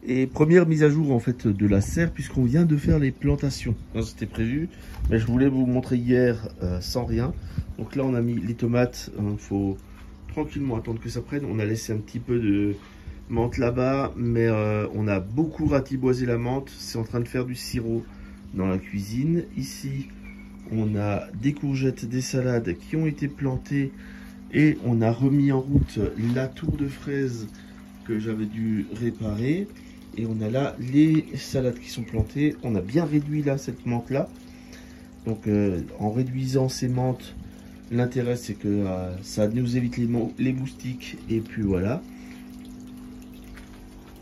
Et première mise à jour en fait de la serre, puisqu'on vient de faire les plantations. C'était prévu, mais je voulais vous montrer hier sans rien. Donc là on a mis les tomates, il faut tranquillement attendre que ça prenne. On a laissé un petit peu de menthe là-bas, mais on a beaucoup ratiboisé la menthe. C'est en train de faire du sirop dans la cuisine. Ici on a des courgettes, des salades qui ont été plantées, et on a remis en route la tour de fraises que j'avais dû réparer. Et on a là les salades qui sont plantées. On a bien réduit là cette menthe là. Donc en réduisant ces menthes, l'intérêt c'est que ça nous évite les moustiques. Et puis voilà.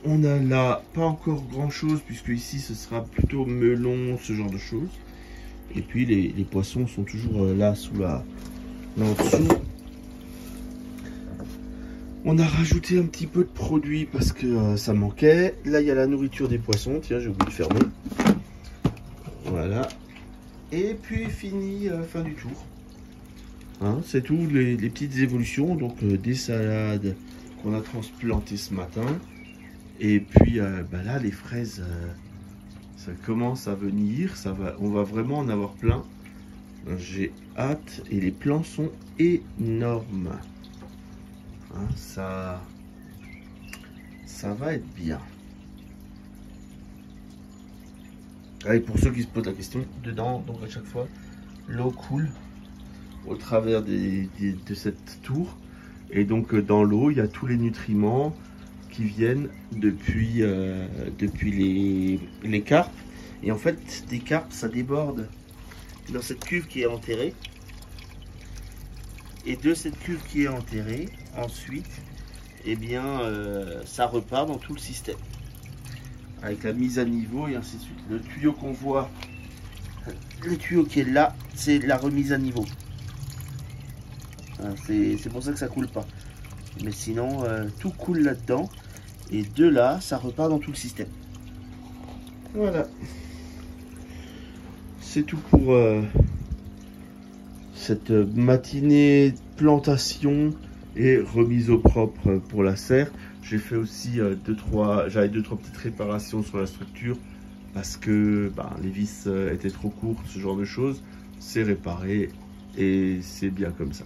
On a là pas encore grand chose, puisque ici ce sera plutôt melon, ce genre de choses. Et puis les poissons sont toujours là sous là en dessous. On a rajouté un petit peu de produits parce que ça manquait. Là, il y a la nourriture des poissons. Tiens, j'ai oublié de fermer. Voilà. Et puis, fini, fin du tour. Hein, c'est tout, les petites évolutions. Donc, des salades qu'on a transplantées ce matin. Et puis, bah là, les fraises, ça commence à venir. On va vraiment en avoir plein. J'ai hâte. Et les plants sont énormes. Hein, ça va être bien. Allez, pour ceux qui se posent la question, dedans, donc à chaque fois, l'eau coule au travers de cette tour. Et donc dans l'eau, il y a tous les nutriments qui viennent depuis les carpes. Et en fait, des carpes, ça déborde dans cette cuve qui est enterrée. Et de cette cuve qui est enterrée, ensuite, eh bien, ça repart dans tout le système. Avec la mise à niveau et ainsi de suite. Le tuyau qu'on voit, le tuyau qui est là, c'est la remise à niveau. C'est pour ça que ça coule pas. Mais sinon, tout coule là-dedans. Et de là, ça repart dans tout le système. Voilà. C'est tout pour cette matinée plantation et remise au propre pour la serre. J'ai fait aussi j'avais deux trois petites réparations sur la structure parce que les vis étaient trop courtes, ce genre de choses. C'est réparé et c'est bien comme ça.